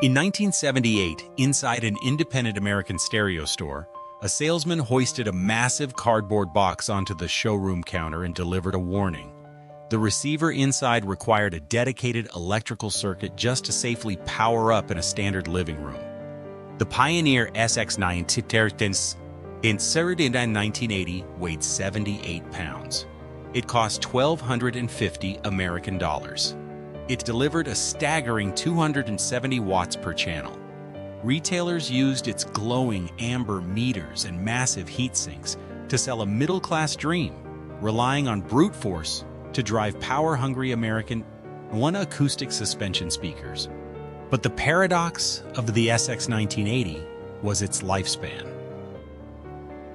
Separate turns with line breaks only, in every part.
In 1978, inside an independent American stereo store, a salesman hoisted a massive cardboard box onto the showroom counter and delivered a warning. The receiver inside required a dedicated electrical circuit just to safely power up in a standard living room. The Pioneer SX-1980, inserted in 1980, weighed 78 pounds. It cost $1,250 American dollars. It delivered a staggering 270 watts per channel. Retailers used its glowing amber meters and massive heat sinks to sell a middle-class dream, relying on brute force to drive power-hungry American one-acoustic suspension speakers. But the paradox of the SX-1980 was its lifespan.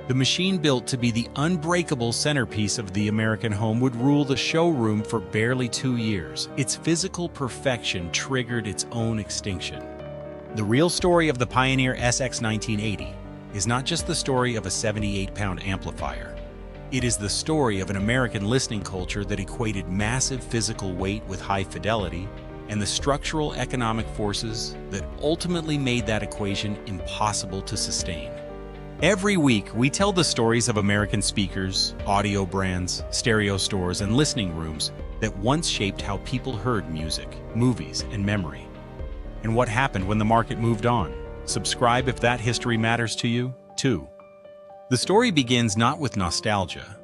The machine, built to be the unbreakable centerpiece of the American home, would rule the showroom for barely 2 years. Its physical perfection triggered its own extinction. The real story of the Pioneer SX-1980 is not just the story of a 78-pound amplifier. It is the story of an American listening culture that equated massive physical weight with high fidelity, and the structural economic forces that ultimately made that equation impossible to sustain. Every week, we tell the stories of American speakers, audio brands, stereo stores, and listening rooms that once shaped how people heard music, movies, and memory. And what happened when the market moved on? Subscribe if that history matters to you, too. The story begins not with nostalgia,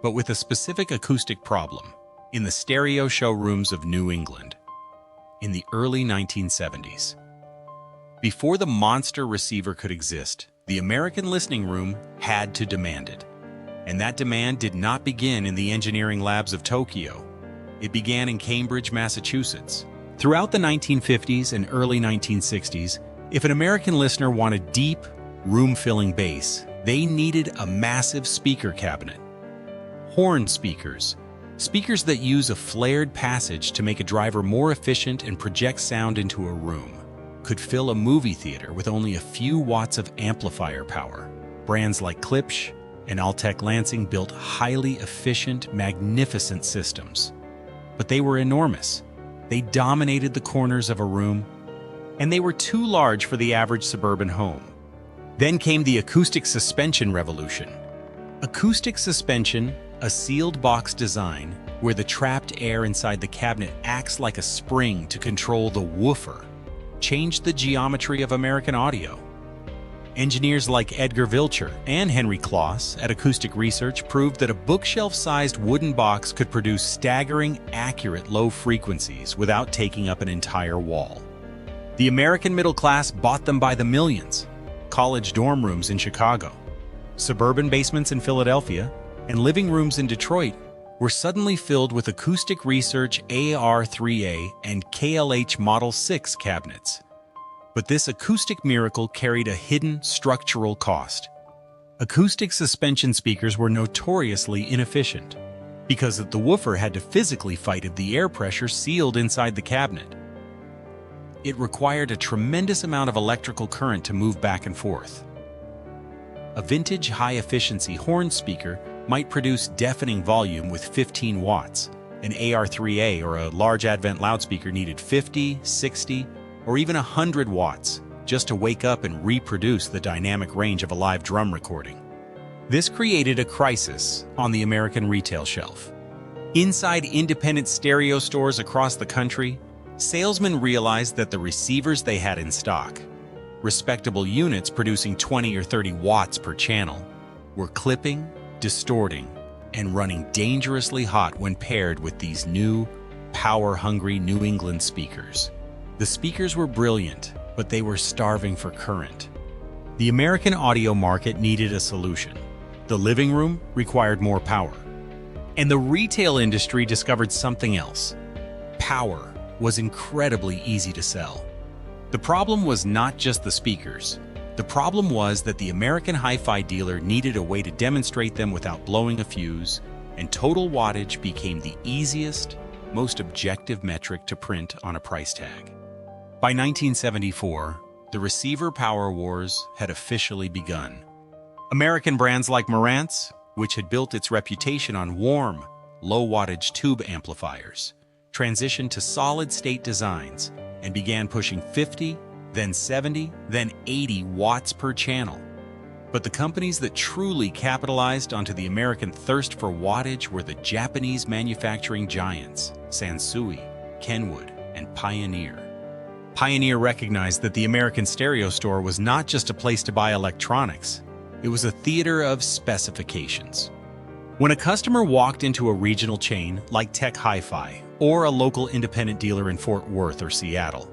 but with a specific acoustic problem in the stereo showrooms of New England in the early 1970s. Before the monster receiver could exist, the American listening room had to demand it. And that demand did not begin in the engineering labs of Tokyo. It began in Cambridge, Massachusetts. Throughout the 1950s and early 1960s, if an American listener wanted deep, room-filling bass, they needed a massive speaker cabinet. Horn speakers, speakers that use a flared passage to make a driver more efficient and project sound into a room, could fill a movie theater with only a few watts of amplifier power. Brands like Klipsch and Altec Lansing built highly efficient, magnificent systems. But they were enormous. They dominated the corners of a room, and they were too large for the average suburban home. Then came the acoustic suspension revolution. Acoustic suspension, a sealed box design where the trapped air inside the cabinet acts like a spring to control the woofer, changed the geometry of American audio. Engineers like Edgar Vilcher and Henry Kloss at Acoustic Research proved that a bookshelf-sized wooden box could produce staggering, accurate low frequencies without taking up an entire wall. The American middle class bought them by the millions. College dorm rooms in Chicago, suburban basements in Philadelphia, and living rooms in Detroit were suddenly filled with Acoustic Research AR3A and KLH Model 6 cabinets. But this acoustic miracle carried a hidden structural cost. Acoustic suspension speakers were notoriously inefficient because the woofer had to physically fight the air pressure sealed inside the cabinet. It required a tremendous amount of electrical current to move back and forth. A vintage high-efficiency horn speaker might produce deafening volume with 15 watts. An AR3A or a large Advent loudspeaker needed 50, 60, or even 100 watts just to wake up and reproduce the dynamic range of a live drum recording. This created a crisis on the American retail shelf. Inside independent stereo stores across the country, salesmen realized that the receivers they had in stock, respectable units producing 20 or 30 watts per channel, were clipping, distorting, and running dangerously hot when paired with these new, power-hungry New England speakers. The speakers were brilliant, but they were starving for current. The American audio market needed a solution. The living room required more power. And the retail industry discovered something else. Power was incredibly easy to sell. The problem was not just the speakers. The problem was that the American hi-fi dealer needed a way to demonstrate them without blowing a fuse, and total wattage became the easiest, most objective metric to print on a price tag. By 1974, the receiver power wars had officially begun. American brands like Marantz, which had built its reputation on warm, low-wattage tube amplifiers, transitioned to solid-state designs and began pushing 50, then 70, then 80 watts per channel. But the companies that truly capitalized onto the American thirst for wattage were the Japanese manufacturing giants, Sansui, Kenwood, and Pioneer. Pioneer recognized that the American stereo store was not just a place to buy electronics, it was a theater of specifications. When a customer walked into a regional chain like Tech Hi-Fi or a local independent dealer in Fort Worth or Seattle,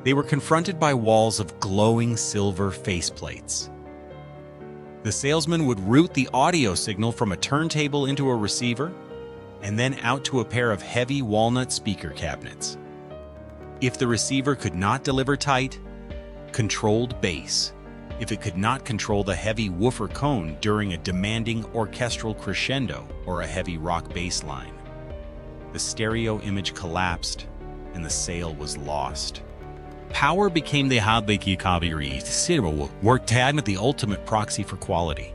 they were confronted by walls of glowing silver faceplates. The salesman would route the audio signal from a turntable into a receiver and then out to a pair of heavy walnut speaker cabinets. If the receiver could not deliver tight, controlled bass, if it could not control the heavy woofer cone during a demanding orchestral crescendo or a heavy rock bass line, the stereo image collapsed and the sale was lost. Power became the ultimate proxy for quality.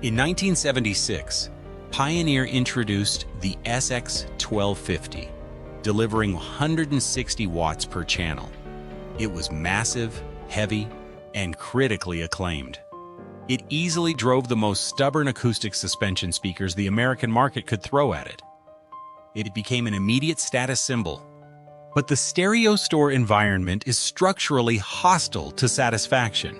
In 1976, Pioneer introduced the SX-1250, delivering 160 watts per channel. It was massive, heavy, and critically acclaimed. It easily drove the most stubborn acoustic suspension speakers the American market could throw at it. It became an immediate status symbol. But the stereo store environment is structurally hostile to satisfaction.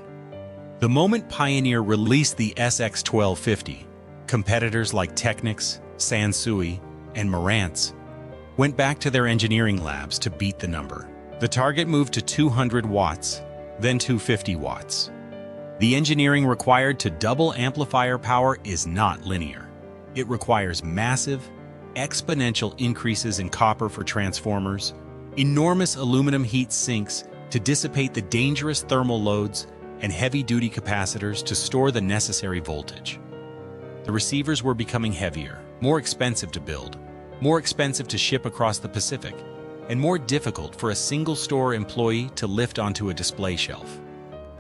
The moment Pioneer released the SX-1250, competitors like Technics, Sansui, and Marantz went back to their engineering labs to beat the number. The target moved to 200 watts, then 250 watts. The engineering required to double amplifier power is not linear. It requires massive, exponential increases in copper for transformers, enormous aluminum heat sinks to dissipate the dangerous thermal loads, and heavy-duty capacitors to store the necessary voltage. The receivers were becoming heavier, more expensive to build, more expensive to ship across the Pacific, and more difficult for a single store employee to lift onto a display shelf.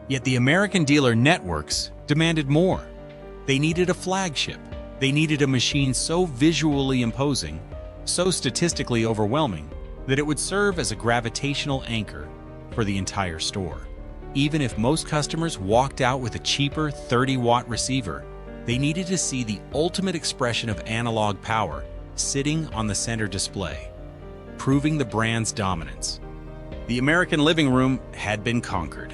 Yet the American dealer networks demanded more. They needed a flagship. They needed a machine so visually imposing, so statistically overwhelming, that it would serve as a gravitational anchor for the entire store. Even if most customers walked out with a cheaper 30-watt receiver, they needed to see the ultimate expression of analog power sitting on the center display, proving the brand's dominance. The American living room had been conquered.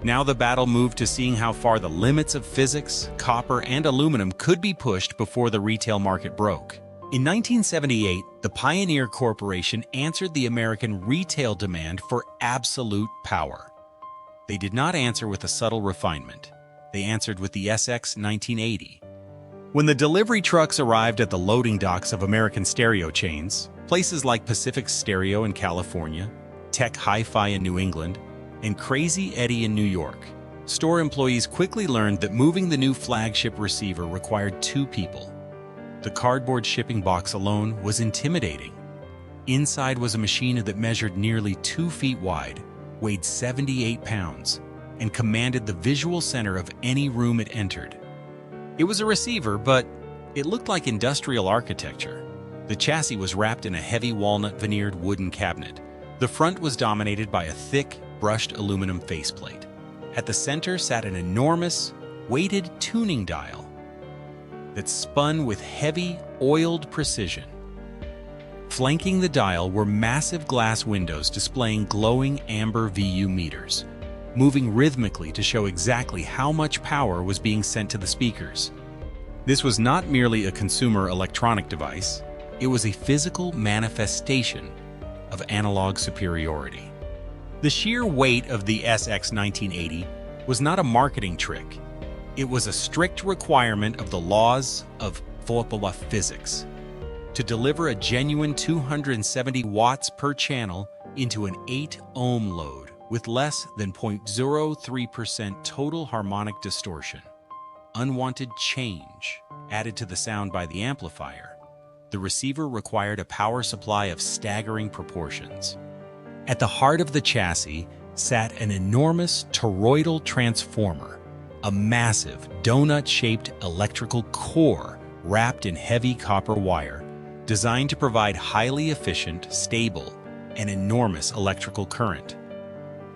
Now the battle moved to seeing how far the limits of physics, copper, and aluminum could be pushed before the retail market broke. In 1978, the Pioneer Corporation answered the American retail demand for absolute power. They did not answer with a subtle refinement. They answered with the SX-1980. When the delivery trucks arrived at the loading docks of American stereo chains, places like Pacific Stereo in California, Tech Hi-Fi in New England, and Crazy Eddie in New York, store employees quickly learned that moving the new flagship receiver required two people. The cardboard shipping box alone was intimidating. Inside was a machine that measured nearly 2 feet wide, weighed 78 pounds, and commanded the visual center of any room it entered. It was a receiver, but it looked like industrial architecture. The chassis was wrapped in a heavy walnut veneered wooden cabinet. The front was dominated by a thick, brushed aluminum faceplate. At the center sat an enormous, weighted tuning dial that spun with heavy, oiled precision. Flanking the dial were massive glass windows displaying glowing amber VU meters, moving rhythmically to show exactly how much power was being sent to the speakers. This was not merely a consumer electronic device, it was a physical manifestation of analog superiority. The sheer weight of the SX-1980 was not a marketing trick. It was a strict requirement of the laws of physics to deliver a genuine 270 watts per channel into an 8-ohm load with less than 0.03% total harmonic distortion. Unwanted change added to the sound by the amplifier. The receiver required a power supply of staggering proportions. At the heart of the chassis sat an enormous toroidal transformer, a massive donut-shaped electrical core wrapped in heavy copper wire, designed to provide highly efficient, stable, and enormous electrical current.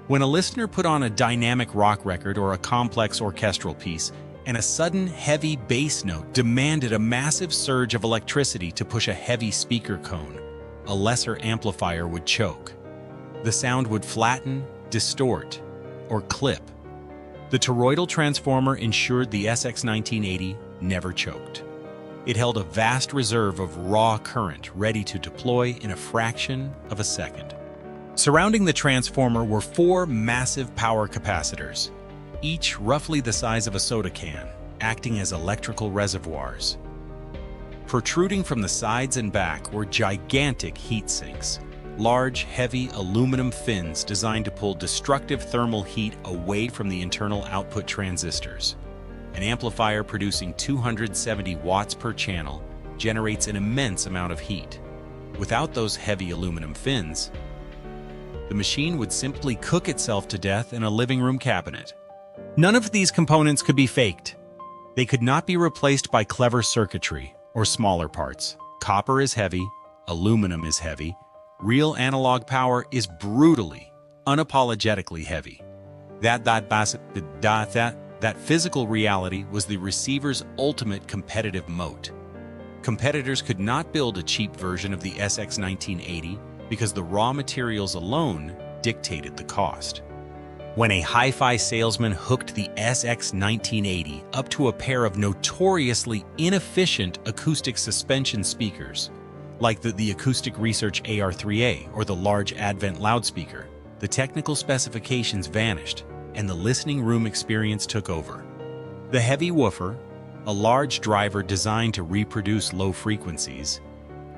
When a listener put on a dynamic rock record or a complex orchestral piece, and a sudden, heavy bass note demanded a massive surge of electricity to push a heavy speaker cone, a lesser amplifier would choke. The sound would flatten, distort, or clip. The toroidal transformer ensured the SX-1980 never choked. It held a vast reserve of raw current ready to deploy in a fraction of a second. Surrounding the transformer were 4 massive power capacitors, each roughly the size of a soda can, acting as electrical reservoirs. Protruding from the sides and back were gigantic heat sinks, large, heavy aluminum fins designed to pull destructive thermal heat away from the internal output transistors. An amplifier producing 270 watts per channel generates an immense amount of heat. Without those heavy aluminum fins, the machine would simply cook itself to death in a living room cabinet. None of these components could be faked. They could not be replaced by clever circuitry or smaller parts. Copper is heavy, aluminum is heavy, real analog power is brutally, unapologetically heavy. That physical reality was the receiver's ultimate competitive moat. Competitors could not build a cheap version of the SX-1980 because the raw materials alone dictated the cost. When a hi-fi salesman hooked the SX-1980 up to a pair of notoriously inefficient acoustic suspension speakers, like the Acoustic Research AR3A or the large Advent loudspeaker, the technical specifications vanished and the listening room experience took over. The heavy woofer, a large driver designed to reproduce low frequencies,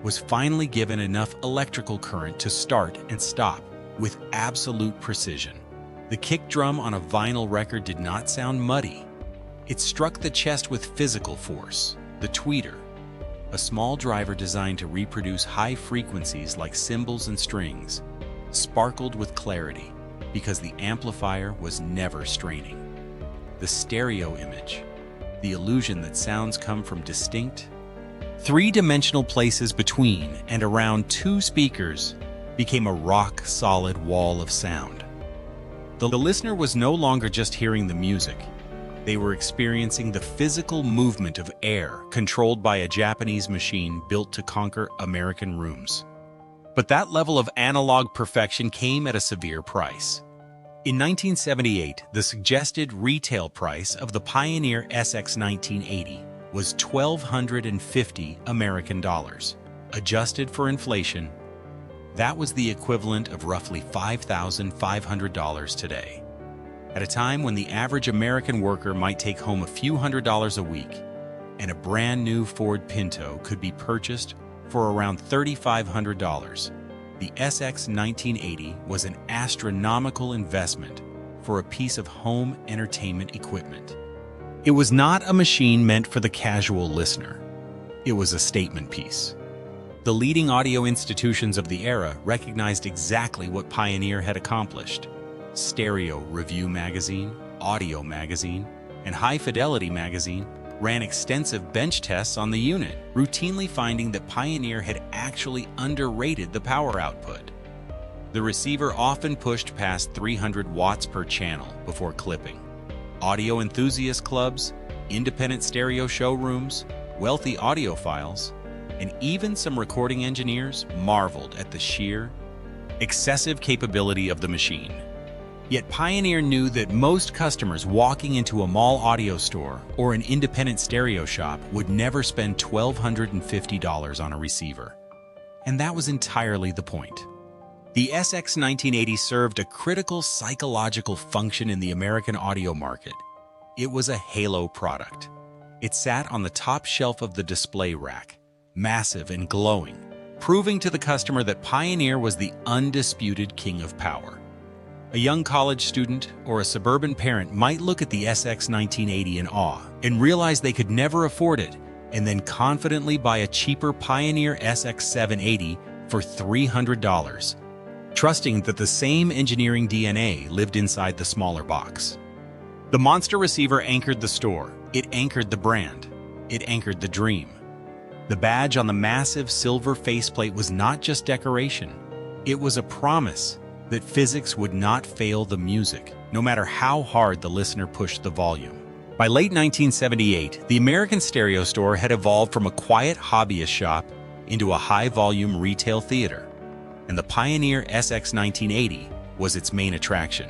was finally given enough electrical current to start and stop with absolute precision. The kick drum on a vinyl record did not sound muddy. It struck the chest with physical force. The tweeter, a small driver designed to reproduce high frequencies like cymbals and strings, sparkled with clarity because the amplifier was never straining. The stereo image, the illusion that sounds come from distinct, three-dimensional places between and around 2 speakers, became a rock-solid wall of sound. The listener was no longer just hearing the music. They were experiencing the physical movement of air controlled by a Japanese machine built to conquer American rooms. But that level of analog perfection came at a severe price. In 1978, the suggested retail price of the Pioneer SX-1980 was $1,250 American dollars. Adjusted for inflation, that was the equivalent of roughly $5,500 today. At a time when the average American worker might take home a few $100s a week, and a brand new Ford Pinto could be purchased for around $3,500, the SX-1980 was an astronomical investment for a piece of home entertainment equipment. It was not a machine meant for the casual listener. It was a statement piece. The leading audio institutions of the era recognized exactly what Pioneer had accomplished. Stereo Review Magazine, Audio Magazine, and High Fidelity Magazine ran extensive bench tests on the unit, routinely finding that Pioneer had actually underrated the power output. The receiver often pushed past 300 watts per channel before clipping. Audio enthusiast clubs, independent stereo showrooms, wealthy audiophiles, and even some recording engineers marveled at the sheer, excessive capability of the machine. Yet Pioneer knew that most customers walking into a mall audio store or an independent stereo shop would never spend $1,250 on a receiver. And that was entirely the point. The SX-1980 served a critical psychological function in the American audio market. It was a halo product. It sat on the top shelf of the display rack, massive and glowing, proving to the customer that Pioneer was the undisputed king of power. A young college student or a suburban parent might look at the SX-1980 in awe and realize they could never afford it, and then confidently buy a cheaper Pioneer SX-780 for $300, trusting that the same engineering DNA lived inside the smaller box. The monster receiver anchored the store. It anchored the brand. It anchored the dream. The badge on the massive silver faceplate was not just decoration. It was a promise. that physics would not fail the music, no matter how hard the listener pushed the volume. By late 1978, the American Stereo Store had evolved from a quiet hobbyist shop into a high-volume retail theater, and the Pioneer SX-1980 was its main attraction.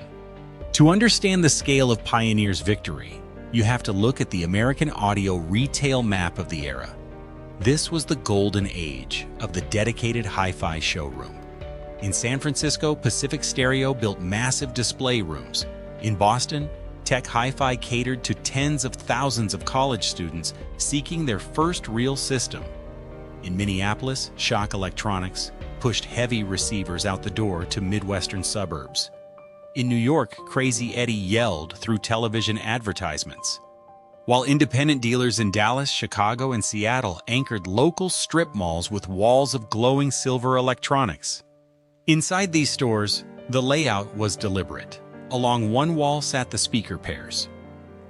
To understand the scale of Pioneer's victory, you have to look at the American audio retail map of the era. This was the golden age of the dedicated hi-fi showroom. In San Francisco, Pacific Stereo built massive display rooms. In Boston, Tech Hi-Fi catered to tens of thousands of college students seeking their first real system. In Minneapolis, Shock Electronics pushed heavy receivers out the door to Midwestern suburbs. In New York, Crazy Eddie yelled through television advertisements, while independent dealers in Dallas, Chicago, and Seattle anchored local strip malls with walls of glowing silver electronics. Inside these stores, the layout was deliberate. Along one wall sat the speaker pairs.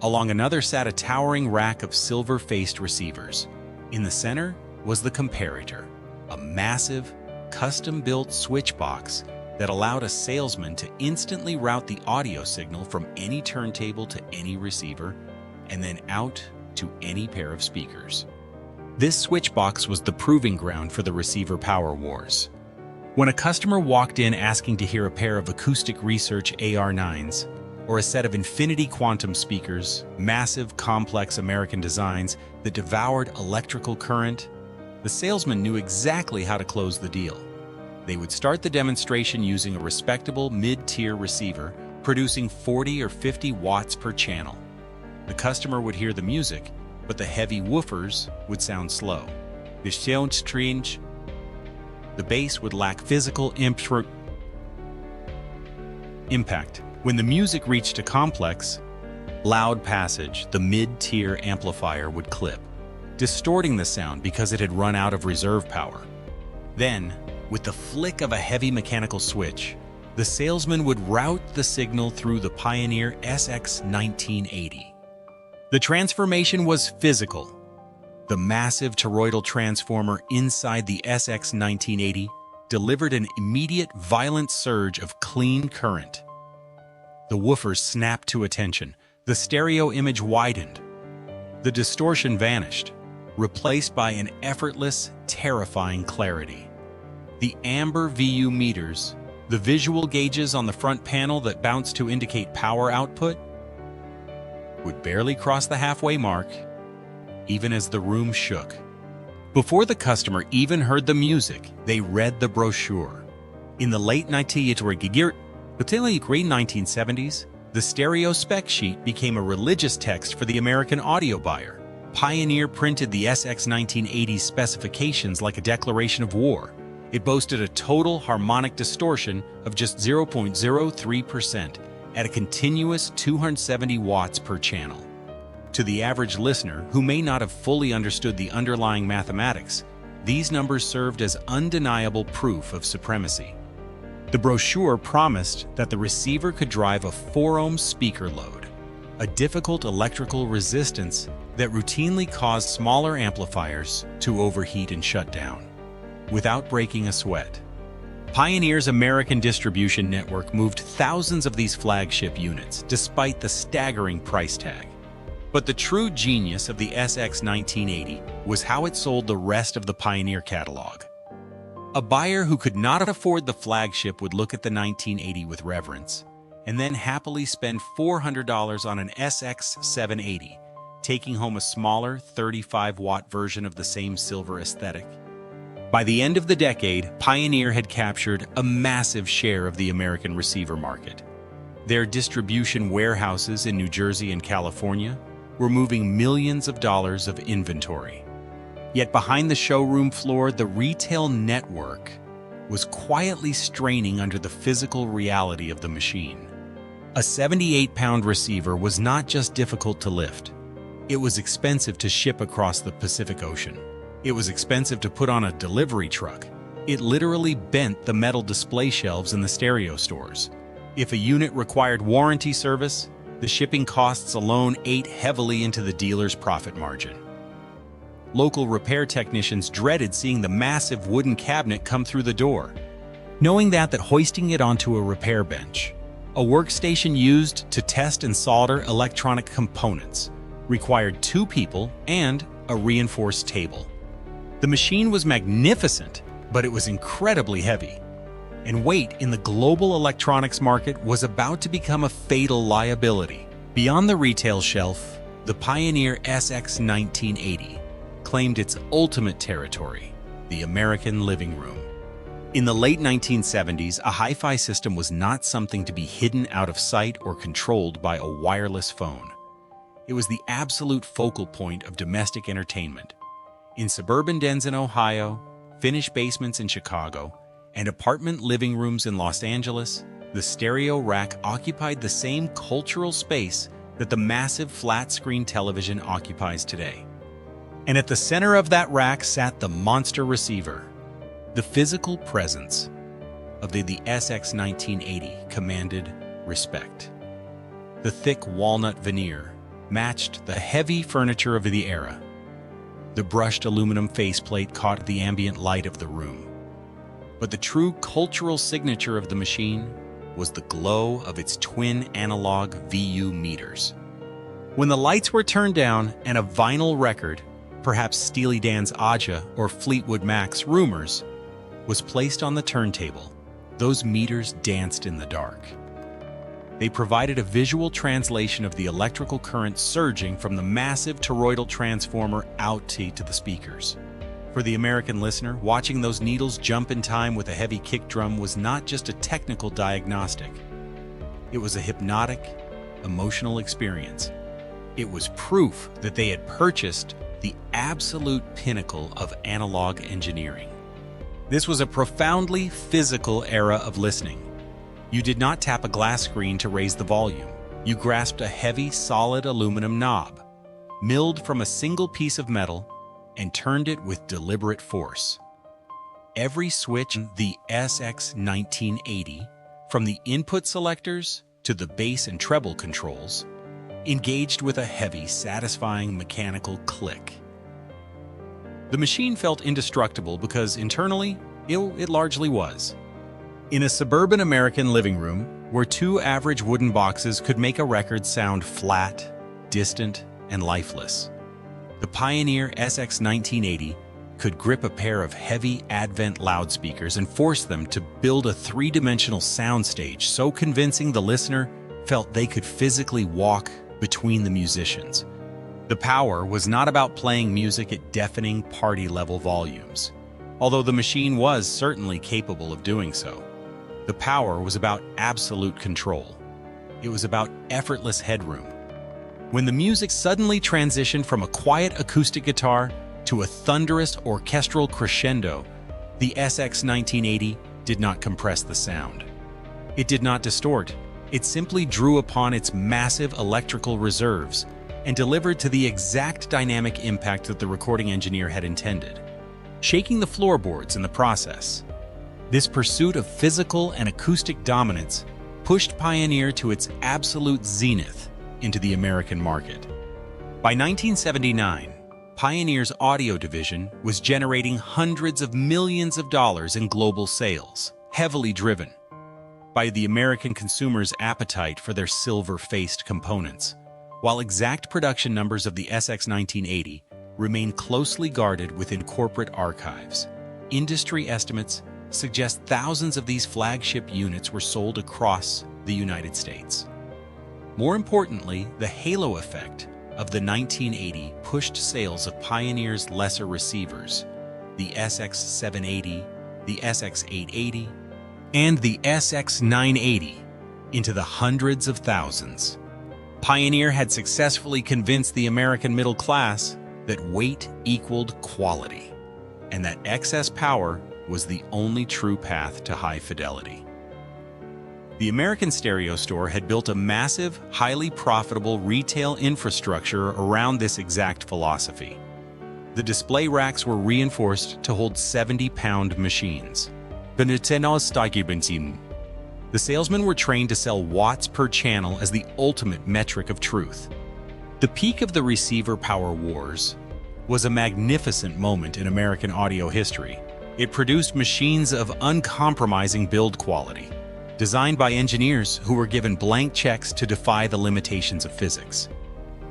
Along another sat a towering rack of silver-faced receivers. In the center was the comparator, a massive, custom-built switch box that allowed a salesman to instantly route the audio signal from any turntable to any receiver and then out to any pair of speakers. This switch box was the proving ground for the receiver power wars. When a customer walked in asking to hear a pair of Acoustic Research AR9s or a set of Infinity Quantum speakers, massive, complex American designs that devoured electrical current, the salesman knew exactly how to close the deal. They would start the demonstration using a respectable mid-tier receiver, producing 40 or 50 watts per channel. The customer would hear the music, but the heavy woofers would sound slow. The sound strange. The bass would lack physical impact. When the music reached a complex, loud passage, the mid-tier amplifier would clip, distorting the sound because it had run out of reserve power. Then, with the flick of a heavy mechanical switch, the salesman would route the signal through the Pioneer SX-1980. The transformation was physical. The massive toroidal transformer inside the SX-1980 delivered an immediate, violent surge of clean current. The woofers snapped to attention. The stereo image widened. The distortion vanished, replaced by an effortless, terrifying clarity. The amber VU meters, the visual gauges on the front panel that bounced to indicate power output, would barely cross the halfway mark, even as the room shook. Before the customer even heard the music, they read the brochure. In the late 1970s, the stereo spec sheet became a religious text for the American audio buyer. Pioneer printed the SX-1980 specifications like a declaration of war. It boasted a total harmonic distortion of just 0.03% at a continuous 270 watts per channel. To the average listener, who may not have fully understood the underlying mathematics, these numbers served as undeniable proof of supremacy. The brochure promised that the receiver could drive a 4-ohm speaker load, a difficult electrical resistance that routinely caused smaller amplifiers to overheat and shut down, without breaking a sweat. Pioneer's American distribution network moved thousands of these flagship units, despite the staggering price tag. But the true genius of the SX-1980 was how it sold the rest of the Pioneer catalog. A buyer who could not afford the flagship would look at the 1980 with reverence, and then happily spend $400 on an SX-780, taking home a smaller 35-watt version of the same silver aesthetic. By the end of the decade, Pioneer had captured a massive share of the American receiver market. Their distribution warehouses in New Jersey and California were moving millions of dollars of inventory. Yet behind the showroom floor, the retail network was quietly straining under the physical reality of the machine. A 78-pound receiver was not just difficult to lift. It was expensive to ship across the Pacific Ocean. It was expensive to put on a delivery truck. It literally bent the metal display shelves in the stereo stores. If a unit required warranty service, the shipping costs alone ate heavily into the dealer's profit margin. Local repair technicians dreaded seeing the massive wooden cabinet come through the door. knowing that hoisting it onto a repair bench, a workstation used to test and solder electronic components, required 2 people and a reinforced table. The machine was magnificent, but it was incredibly heavy, and weight in the global electronics market was about to become a fatal liability. Beyond the retail shelf, the Pioneer SX-1980 claimed its ultimate territory, the American living room. In the late 1970s, a hi-fi system was not something to be hidden out of sight or controlled by a wireless phone. It was the absolute focal point of domestic entertainment. In suburban dens in Ohio, finished basements in Chicago, and apartment living rooms in Los Angeles, the stereo rack occupied the same cultural space that the massive flat-screen television occupies today. And at the center of that rack sat the monster receiver. The physical presence of the SX-1980 commanded respect. The thick walnut veneer matched the heavy furniture of the era. The brushed aluminum faceplate caught the ambient light of the room. But the true cultural signature of the machine was the glow of its twin analog VU meters. When the lights were turned down and a vinyl record, perhaps Steely Dan's Aja or Fleetwood Mac's Rumors, was placed on the turntable, those meters danced in the dark. They provided a visual translation of the electrical current surging from the massive toroidal transformer out to the speakers. For the American listener, watching those needles jump in time with a heavy kick drum was not just a technical diagnostic. It was a hypnotic, emotional experience. It was proof that they had purchased the absolute pinnacle of analog engineering. This was a profoundly physical era of listening. You did not tap a glass screen to raise the volume. You grasped a heavy, solid aluminum knob, milled from a single piece of metal, and turned it with deliberate force. Every switch in the SX-1980, from the input selectors to the bass and treble controls, engaged with a heavy, satisfying mechanical click. The machine felt indestructible because internally, it largely was. In a suburban American living room, where 2 average wooden boxes could make a record sound flat, distant, and lifeless, the Pioneer SX-1980 could grip a pair of heavy Advent loudspeakers and force them to build a 3-dimensional soundstage so convincing the listener felt they could physically walk between the musicians. The power was not about playing music at deafening party-level volumes, although the machine was certainly capable of doing so. The power was about absolute control. It was about effortless headroom. When the music suddenly transitioned from a quiet acoustic guitar to a thunderous orchestral crescendo, the SX-1980 did not compress the sound. It did not distort. It simply drew upon its massive electrical reserves and delivered to the exact dynamic impact that the recording engineer had intended, shaking the floorboards in the process. This pursuit of physical and acoustic dominance pushed Pioneer to its absolute zenith into the American market. By 1979, Pioneer's audio division was generating hundreds of millions of dollars in global sales, heavily driven by the American consumer's appetite for their silver-faced components, while exact production numbers of the SX-1980 remain closely guarded within corporate archives. Industry estimates suggest thousands of these flagship units were sold across the United States. More importantly, the halo effect of the 1980 pushed sales of Pioneer's lesser receivers, the SX-780, the SX-880, and the SX-980, into the hundreds of thousands. Pioneer had successfully convinced the American middle class that weight equaled quality, and that excess power was the only true path to high fidelity. The American Stereo Store had built a massive, highly profitable retail infrastructure around this exact philosophy. The display racks were reinforced to hold 70-pound machines. The salesmen were trained to sell watts per channel as the ultimate metric of truth. The peak of the receiver power wars was a magnificent moment in American audio history. It produced machines of uncompromising build quality, designed by engineers who were given blank checks to defy the limitations of physics.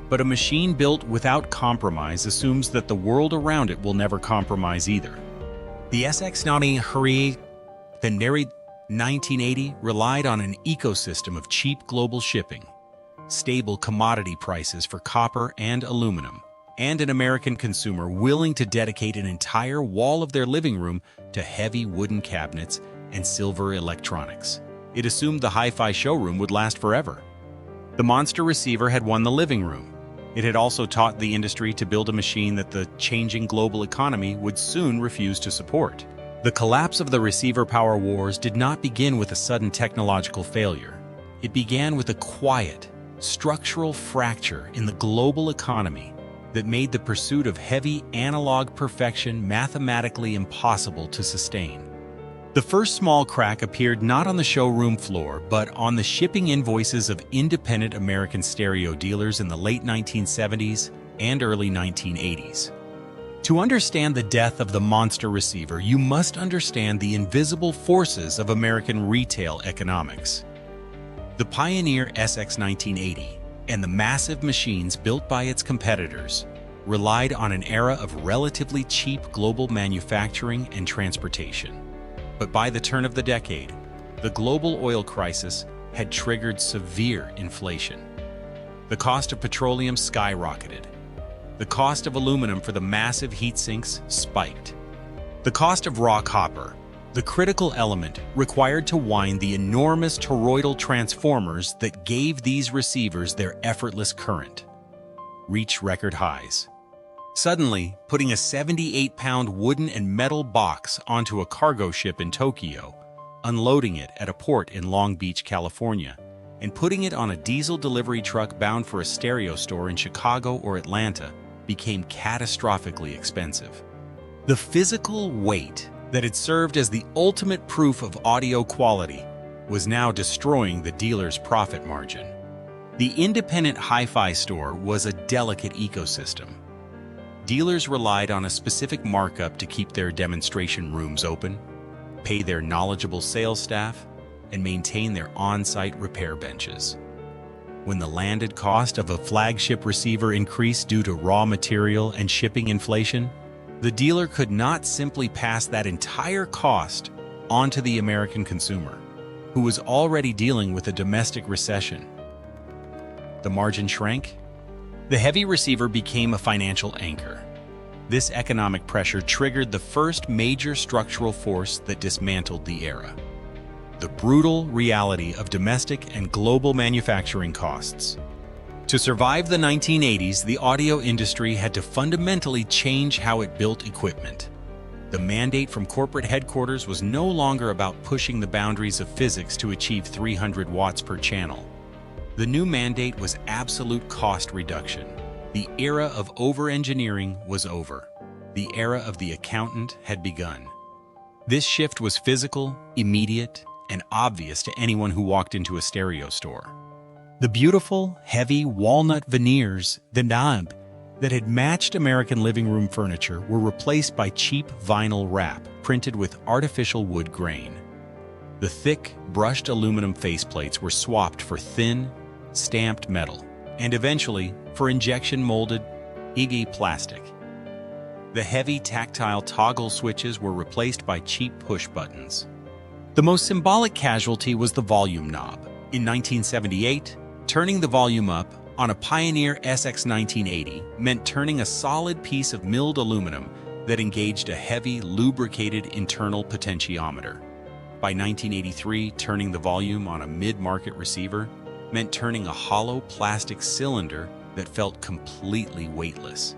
But a machine built without compromise assumes that the world around it will never compromise either. The SX-1980 1980 relied on an ecosystem of cheap global shipping, stable commodity prices for copper and aluminum, and an American consumer willing to dedicate an entire wall of their living room to heavy wooden cabinets and silver electronics. It assumed the hi-fi showroom would last forever. The monster receiver had won the living room. It had also taught the industry to build a machine that the changing global economy would soon refuse to support. The collapse of the receiver power wars did not begin with a sudden technological failure. It began with a quiet, structural fracture in the global economy that made the pursuit of heavy analog perfection mathematically impossible to sustain. The first small crack appeared not on the showroom floor, but on the shipping invoices of independent American stereo dealers in the late 1970s and early 1980s. To understand the death of the monster receiver, you must understand the invisible forces of American retail economics. The pioneer SX-1980 and the massive machines built by its competitors relied on an era of relatively cheap global manufacturing and transportation. But by the turn of the decade, the global oil crisis had triggered severe inflation. The cost of petroleum skyrocketed. The cost of aluminum for the massive heat sinks spiked. The cost of raw copper, the critical element required to wind the enormous toroidal transformers that gave these receivers their effortless current, reached record highs. Suddenly, putting a 78-pound wooden and metal box onto a cargo ship in Tokyo, unloading it at a port in Long Beach, California, and putting it on a diesel delivery truck bound for a stereo store in Chicago or Atlanta became catastrophically expensive. The physical weight that had served as the ultimate proof of audio quality was now destroying the dealer's profit margin. The independent hi-fi store was a delicate ecosystem. Dealers relied on a specific markup to keep their demonstration rooms open, pay their knowledgeable sales staff, and maintain their on-site repair benches. When the landed cost of a flagship receiver increased due to raw material and shipping inflation, the dealer could not simply pass that entire cost onto the American consumer, who was already dealing with a domestic recession. The margin shrank. The heavy receiver became a financial anchor. This economic pressure triggered the first major structural force that dismantled the era: the brutal reality of domestic and global manufacturing costs. To survive the 1980s, the audio industry had to fundamentally change how it built equipment. The mandate from corporate headquarters was no longer about pushing the boundaries of physics to achieve 300 watts per channel. The new mandate was absolute cost reduction. The era of over-engineering was over. The era of the accountant had begun. This shift was physical, immediate, and obvious to anyone who walked into a stereo store. The beautiful, heavy walnut veneers, the knob, that had matched American living room furniture were replaced by cheap vinyl wrap printed with artificial wood grain. The thick, brushed aluminum faceplates were swapped for thin, stamped metal, and eventually for injection-molded, IG plastic. The heavy, tactile toggle switches were replaced by cheap push buttons. The most symbolic casualty was the volume knob. In 1978, turning the volume up on a Pioneer SX-1980 meant turning a solid piece of milled aluminum that engaged a heavy, lubricated internal potentiometer. By 1983, turning the volume on a mid-market receiver meant turning a hollow plastic cylinder that felt completely weightless.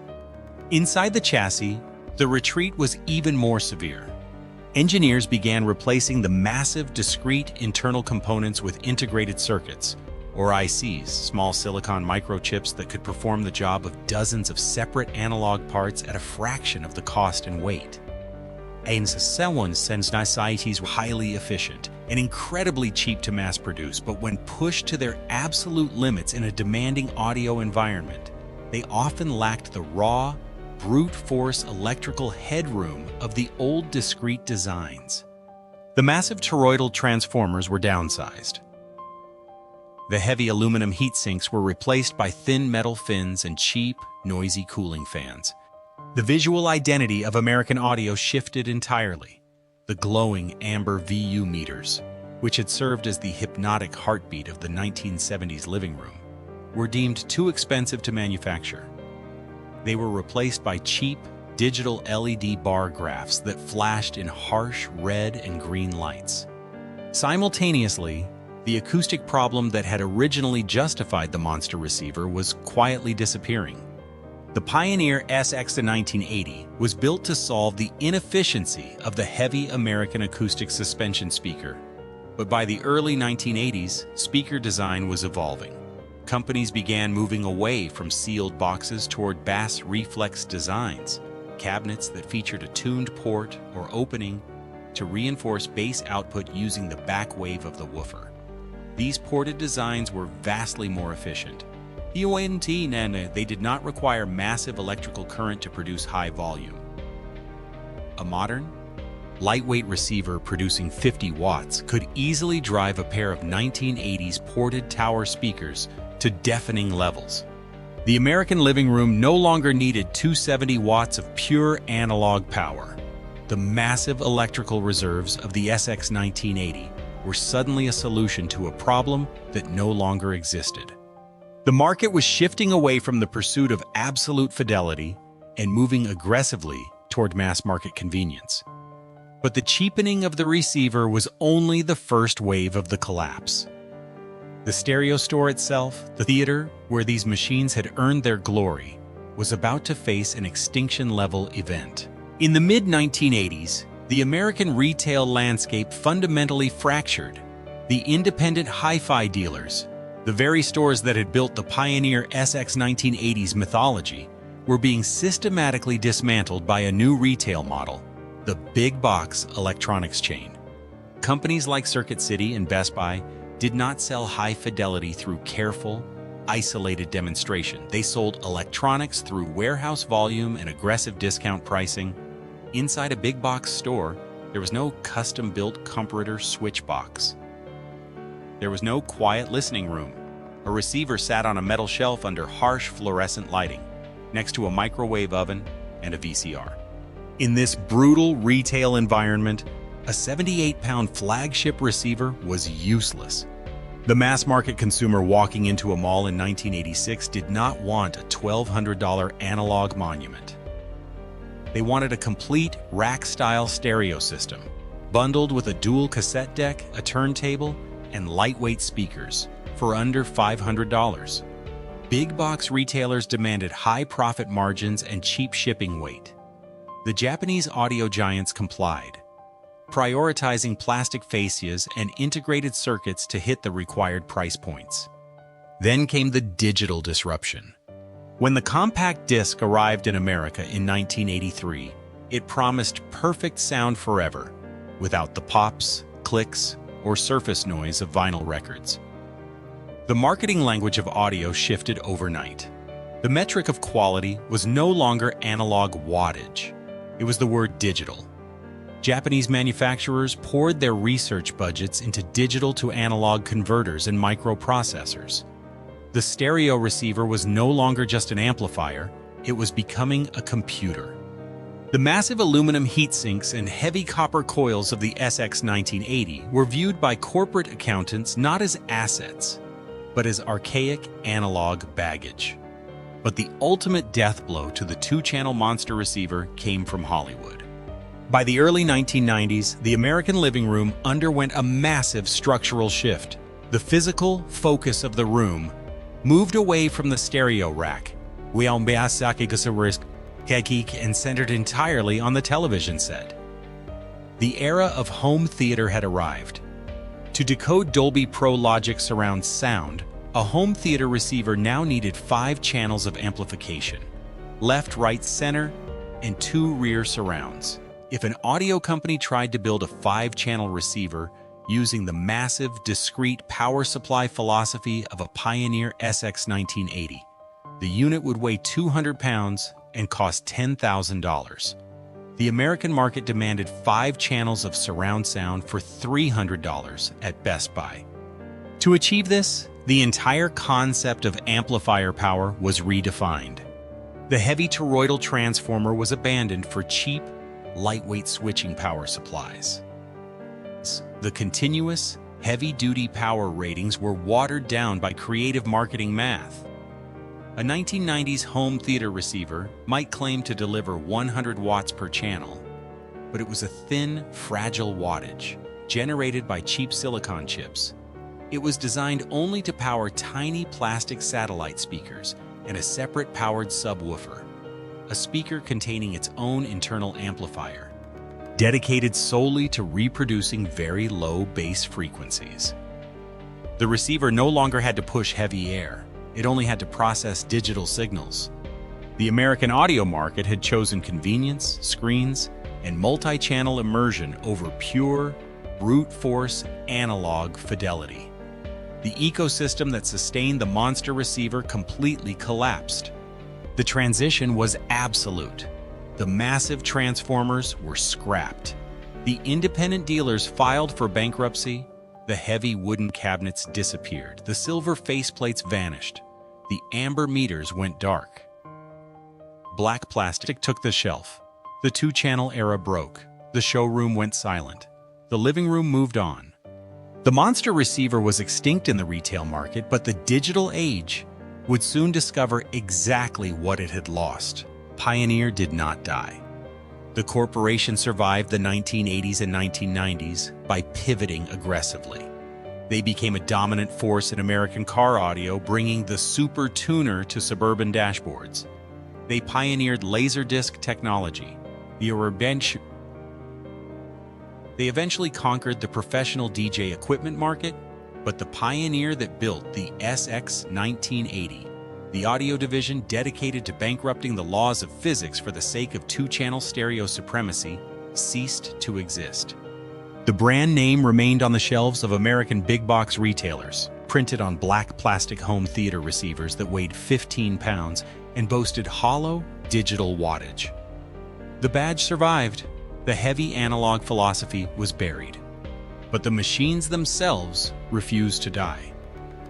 Inside the chassis, the retreat was even more severe. Engineers began replacing the massive, discrete internal components with integrated circuits, or ICs, small silicon microchips that could perform the job of dozens of separate analog parts at a fraction of the cost and weight. ICs were highly efficient and incredibly cheap to mass produce, but when pushed to their absolute limits in a demanding audio environment, they often lacked the raw, brute force electrical headroom of the old discrete designs. The massive toroidal transformers were downsized. The heavy aluminum heat sinks were replaced by thin metal fins and cheap, noisy cooling fans. The visual identity of American audio shifted entirely. The glowing amber VU meters, which had served as the hypnotic heartbeat of the 1970s living room, were deemed too expensive to manufacture. They were replaced by cheap, digital LED bar graphs that flashed in harsh red and green lights. Simultaneously, the acoustic problem that had originally justified the monster receiver was quietly disappearing. The Pioneer SX-1980 was built to solve the inefficiency of the heavy American acoustic suspension speaker. But by the early 1980s, speaker design was evolving. Companies began moving away from sealed boxes toward bass reflex designs, cabinets that featured a tuned port or opening to reinforce bass output using the back wave of the woofer. These ported designs were vastly more efficient. They did not require massive electrical current to produce high volume. A modern, lightweight receiver producing 50 watts could easily drive a pair of 1980s ported tower speakers to deafening levels. The American living room no longer needed 270 watts of pure analog power. The massive electrical reserves of the SX-1980 were suddenly a solution to a problem that no longer existed. The market was shifting away from the pursuit of absolute fidelity and moving aggressively toward mass-market convenience. But the cheapening of the receiver was only the first wave of the collapse. The stereo store itself, the theater where these machines had earned their glory, was about to face an extinction-level event. In the mid-1980s, the American retail landscape fundamentally fractured. The independent hi-fi dealers, the very stores that had built the Pioneer SX-1980's mythology, were being systematically dismantled by a new retail model, the big box electronics chain. Companies like Circuit City and Best Buy did not sell high fidelity through careful, isolated demonstration. They sold electronics through warehouse volume and aggressive discount pricing. Inside a big box store, there was no custom-built comparator switch box. There was no quiet listening room. A receiver sat on a metal shelf under harsh fluorescent lighting, next to a microwave oven and a VCR. In this brutal retail environment, a 78-pound flagship receiver was useless. The mass-market consumer walking into a mall in 1986 did not want a $1,200 analog monument. They wanted a complete rack-style stereo system, bundled with a dual cassette deck, a turntable, and lightweight speakers for under $500. Big box retailers demanded high profit margins and cheap shipping weight. The Japanese audio giants complied, prioritizing plastic fascias and integrated circuits to hit the required price points. Then came the digital disruption. When the compact disc arrived in America in 1983, it promised perfect sound forever, without the pops, clicks, or surface noise of vinyl records. The marketing language of audio shifted overnight. The metric of quality was no longer analog wattage. It was the word digital. Japanese manufacturers poured their research budgets into digital to analog converters and microprocessors. The stereo receiver was no longer just an amplifier, it was becoming a computer. The massive aluminum heat sinks and heavy copper coils of the SX-1980 were viewed by corporate accountants not as assets, but as archaic analog baggage. But the ultimate death blow to the two-channel monster receiver came from Hollywood. By the early 1990s, the American living room underwent a massive structural shift. The physical focus of the room moved away from the stereo rack, and centered entirely on the television set. The era of home theater had arrived. To decode Dolby Pro Logic surround sound, a home theater receiver now needed 5 channels of amplification, left, right, center, and 2 rear surrounds. If an audio company tried to build a 5-channel receiver using the massive, discrete power supply philosophy of a Pioneer SX-1980, the unit would weigh 200 pounds and cost $10,000. The American market demanded 5 channels of surround sound for $300 at Best Buy. To achieve this, the entire concept of amplifier power was redefined. The heavy toroidal transformer was abandoned for cheap, lightweight switching power supplies. The continuous, heavy-duty power ratings were watered down by creative marketing math. A 1990s home theater receiver might claim to deliver 100 watts per channel, but it was a thin, fragile wattage, generated by cheap silicon chips. It was designed only to power tiny plastic satellite speakers and a separate powered subwoofer, a speaker containing its own internal amplifier, dedicated solely to reproducing very low bass frequencies. The receiver no longer had to push heavy air. It only had to process digital signals. The American audio market had chosen convenience, screens, and multi-channel immersion over pure, brute force analog fidelity. The ecosystem that sustained the monster receiver completely collapsed. The transition was absolute. The massive transformers were scrapped. The independent dealers filed for bankruptcy. The heavy wooden cabinets disappeared. The silver faceplates vanished. The amber meters went dark. Black plastic took the shelf. The 2-channel era broke. The showroom went silent. The living room moved on. The monster receiver was extinct in the retail market, but the digital age would soon discover exactly what it had lost. Pioneer did not die. The corporation survived the 1980s and 1990s by pivoting aggressively. They became a dominant force in American car audio, bringing the super tuner to suburban dashboards. They pioneered Laserdisc technology. They eventually conquered the professional DJ equipment market, but the pioneer that built the SX-1980, the audio division dedicated to bankrupting the laws of physics for the sake of 2-channel stereo supremacy, ceased to exist. The brand name remained on the shelves of American big-box retailers, printed on black plastic home theater receivers that weighed 15 pounds and boasted hollow, digital wattage. The badge survived. The heavy analog philosophy was buried. But the machines themselves refused to die.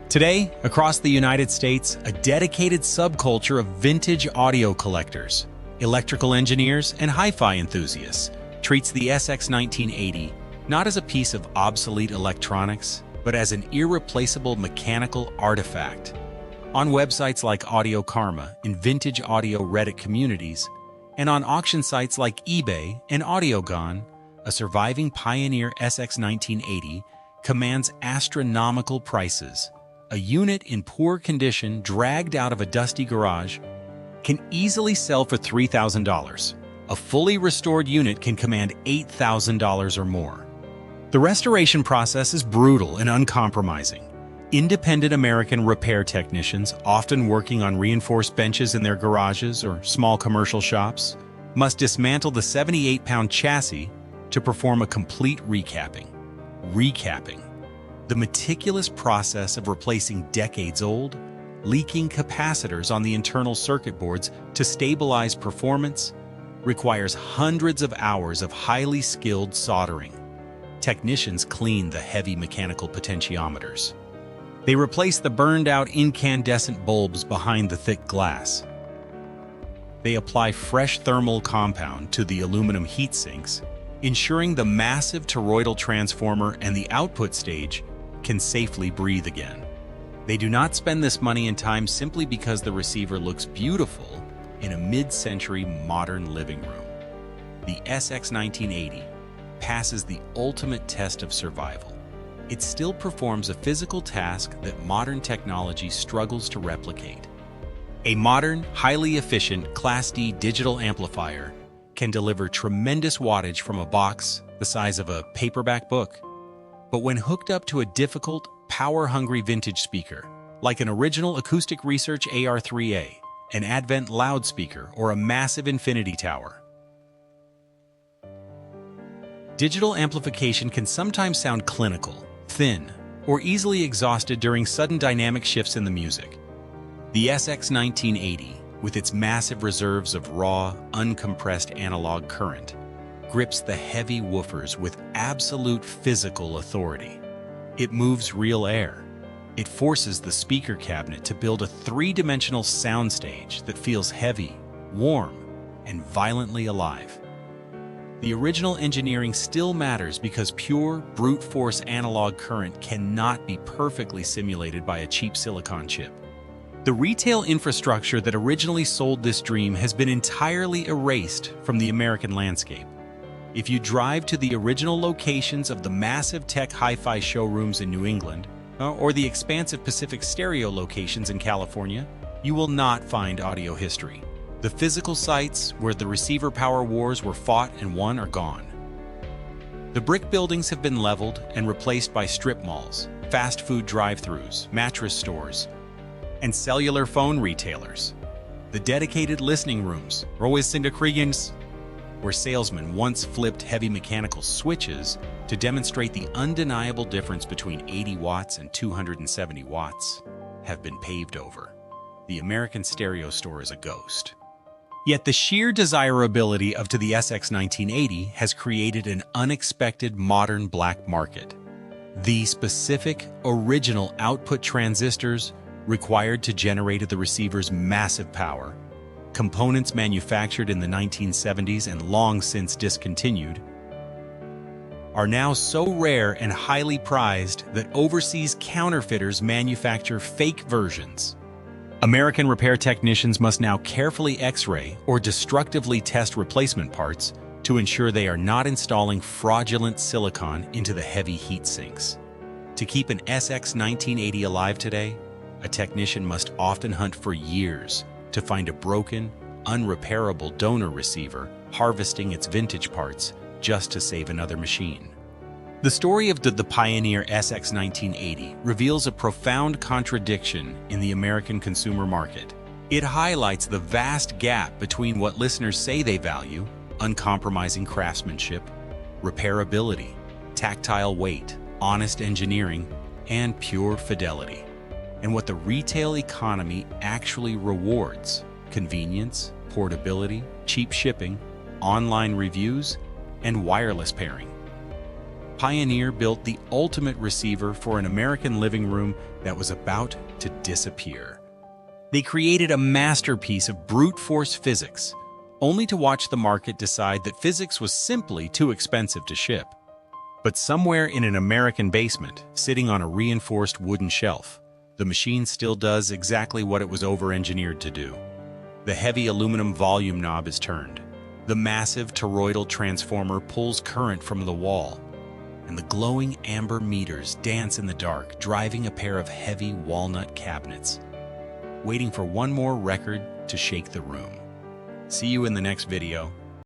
Today, across the United States, a dedicated subculture of vintage audio collectors, electrical engineers, and hi-fi enthusiasts treats the SX-1980 not as a piece of obsolete electronics, but as an irreplaceable mechanical artifact. On websites like Audio Karma, in vintage audio Reddit communities, and on auction sites like eBay and AudioGone, a surviving Pioneer SX-1980 commands astronomical prices. A unit in poor condition, dragged out of a dusty garage, can easily sell for $3,000. A fully restored unit can command $8,000 or more. The restoration process is brutal and uncompromising. Independent American repair technicians, often working on reinforced benches in their garages or small commercial shops, must dismantle the 78-pound chassis to perform a complete recapping. The meticulous process of replacing decades-old, leaking capacitors on the internal circuit boards to stabilize performance requires hundreds of hours of highly skilled soldering. Technicians clean the heavy mechanical potentiometers. They replace the burned-out incandescent bulbs behind the thick glass. They apply fresh thermal compound to the aluminum heat sinks, ensuring the massive toroidal transformer and the output stage can safely breathe again. They do not spend this money and time simply because the receiver looks beautiful in a mid-century modern living room. The SX-1980 passes the ultimate test of survival. It still performs a physical task that modern technology struggles to replicate. A modern, highly efficient Class D digital amplifier can deliver tremendous wattage from a box the size of a paperback book. But when hooked up to a difficult, power-hungry vintage speaker, like an original Acoustic Research AR3A, an Advent loudspeaker, or a massive infinity tower, digital amplification can sometimes sound clinical, thin, or easily exhausted during sudden dynamic shifts in the music. The SX-1980, with its massive reserves of raw, uncompressed analog current, grips the heavy woofers with absolute physical authority. It moves real air. It forces the speaker cabinet to build a three-dimensional soundstage that feels heavy, warm, and violently alive. The original engineering still matters because pure, brute force analog current cannot be perfectly simulated by a cheap silicon chip. The retail infrastructure that originally sold this dream has been entirely erased from the American landscape. If you drive to the original locations of the massive tech hi-fi showrooms in New England, or the expansive Pacific Stereo locations in California, you will not find audio history. The physical sites where the receiver power wars were fought and won are gone. The brick buildings have been leveled and replaced by strip malls, fast food drive-thrus, mattress stores, and cellular phone retailers. The dedicated listening rooms, where salesmen once flipped heavy mechanical switches to demonstrate the undeniable difference between 80 watts and 270 watts, have been paved over. The American stereo store is a ghost. Yet the sheer desirability of the SX-1980 has created an unexpected modern black market. The specific, original output transistors required to generate the receiver's massive power, components manufactured in the 1970s and long since discontinued, are now so rare and highly prized that overseas counterfeiters manufacture fake versions. American repair technicians must now carefully X-ray or destructively test replacement parts to ensure they are not installing fraudulent silicon into the heavy heat sinks. To keep an SX-1980 alive today, a technician must often hunt for years to find a broken, unrepairable donor receiver harvesting its vintage parts just to save another machine. The story of the pioneer SX-1980 reveals a profound contradiction in the American consumer market. It highlights the vast gap between what listeners say they value, uncompromising craftsmanship, repairability, tactile weight, honest engineering, and pure fidelity, and what the retail economy actually rewards: convenience, portability, cheap shipping, online reviews, and wireless pairing. Pioneer built the ultimate receiver for an American living room that was about to disappear. They created a masterpiece of brute force physics, only to watch the market decide that physics was simply too expensive to ship. But somewhere in an American basement, sitting on a reinforced wooden shelf, the machine still does exactly what it was over-engineered to do. The heavy aluminum volume knob is turned. The massive toroidal transformer pulls current from the wall, and the glowing amber meters dance in the dark, driving a pair of heavy walnut cabinets, waiting for one more record to shake the room. See you in the next video.